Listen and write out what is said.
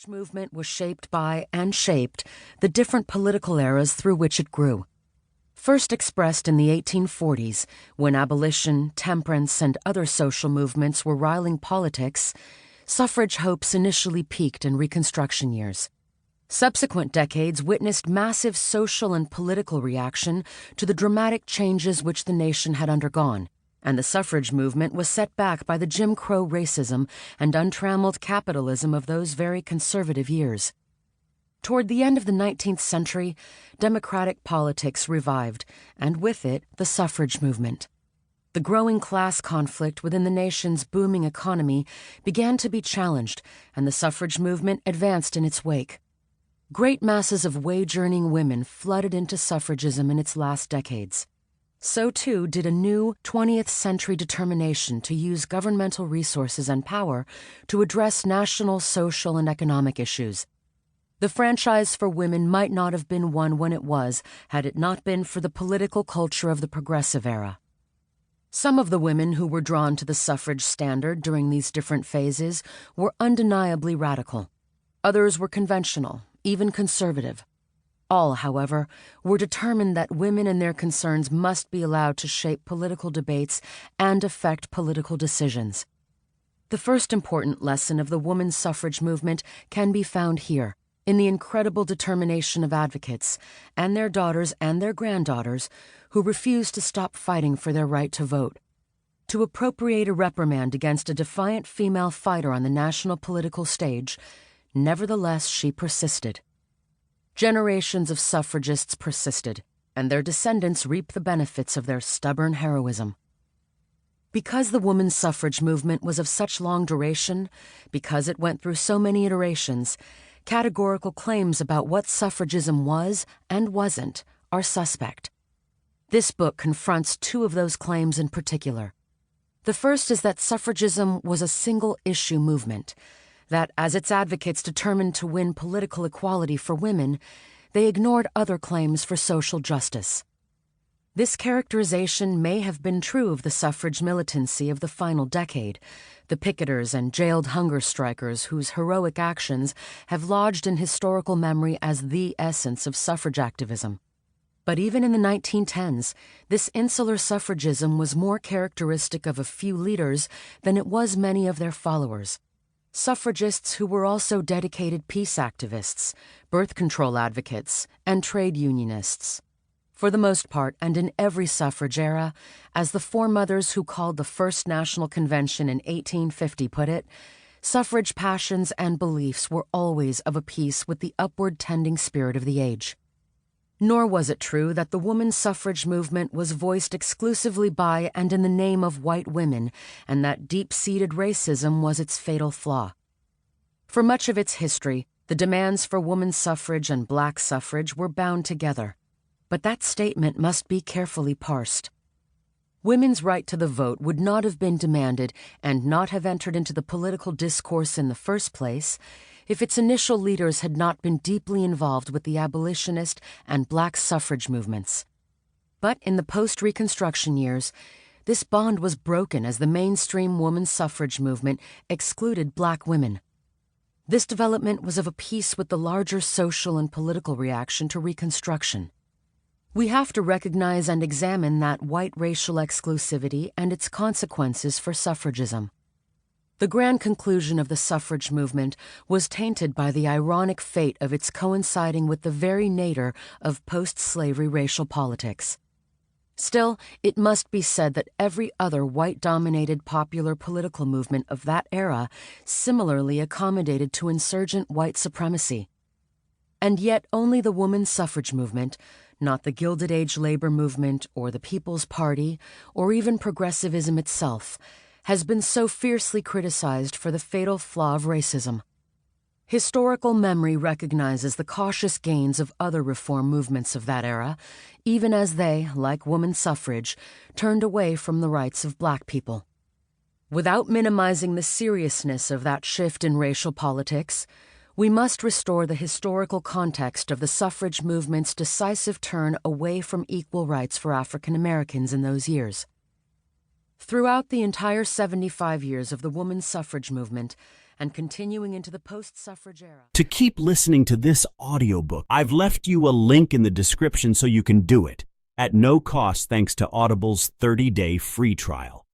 suffrage movement was shaped by and shaped the different political eras through which it grew. First expressed in the 1840s, when abolition, temperance, and other social movements were riling politics, suffrage hopes initially peaked in Reconstruction years. Subsequent decades witnessed massive social and political reaction to the dramatic changes which the nation had undergone, and the suffrage movement was set back by the Jim Crow racism and untrammeled capitalism of those very conservative years. Toward the end of the 19th century, democratic politics revived, and with it, the suffrage movement. The growing class conflict within the nation's booming economy began to be challenged, and the suffrage movement advanced in its wake. Great masses of wage-earning women flooded into suffragism in its last decades. So too did a new 20th century determination to use governmental resources and power to address national, social, and economic issues. The franchise for women might not have been one when it was, had it not been for the political culture of the Progressive era. Some of the women who were drawn to the suffrage standard during these different phases were undeniably radical. Others were conventional, even conservative. All, however, were determined that women and their concerns must be allowed to shape political debates and affect political decisions. The first important lesson of the women's suffrage movement can be found here, in the incredible determination of advocates, and their daughters and their granddaughters, who refused to stop fighting for their right to vote. To appropriate a reprimand against a defiant female fighter on the national political stage, nevertheless she persisted. Generations of suffragists persisted, and their descendants reap the benefits of their stubborn heroism. Because the women's suffrage movement was of such long duration, because it went through so many iterations, categorical claims about what suffragism was and wasn't are suspect. This book confronts two of those claims in particular. The first is that suffragism was a single-issue movement, that as its advocates determined to win political equality for women, they ignored other claims for social justice. This characterization may have been true of the suffrage militancy of the final decade, the picketers and jailed hunger strikers whose heroic actions have lodged in historical memory as the essence of suffrage activism. But even in the 1910s, this insular suffragism was more characteristic of a few leaders than it was many of their followers. Suffragists who were also dedicated peace activists, birth control advocates, and trade unionists. For the most part, and in every suffrage era, as the foremothers who called the First National Convention in 1850 put it, suffrage passions and beliefs were always of a piece with the upward-tending spirit of the age. Nor was it true that the women's suffrage movement was voiced exclusively by and in the name of white women, and that deep-seated racism was its fatal flaw. For much of its history, the demands for women's suffrage and black suffrage were bound together. But that statement must be carefully parsed. Women's right to the vote would not have been demanded and not have entered into the political discourse in the first place if its initial leaders had not been deeply involved with the abolitionist and black suffrage movements. But in the post-Reconstruction years, this bond was broken as the mainstream women's suffrage movement excluded black women. This development was of a piece with the larger social and political reaction to Reconstruction. We have to recognize and examine that white racial exclusivity and its consequences for suffragism. The grand conclusion of the suffrage movement was tainted by the ironic fate of its coinciding with the very nadir of post-slavery racial politics. Still, it must be said that every other white-dominated popular political movement of that era similarly accommodated to insurgent white supremacy. And yet only the women's suffrage movement, not the Gilded Age labor movement or the People's Party or even progressivism itself, has been so fiercely criticized for the fatal flaw of racism. Historical memory recognizes the cautious gains of other reform movements of that era, even as they, like women's suffrage, turned away from the rights of black people. Without minimizing the seriousness of that shift in racial politics, we must restore the historical context of the suffrage movement's decisive turn away from equal rights for African Americans in those years. Throughout the entire 75 years of the women's suffrage movement, and continuing into the post-suffrage era. To keep listening to this audiobook, I've left you a link in the description so you can do it, at no cost thanks to Audible's 30-day free trial.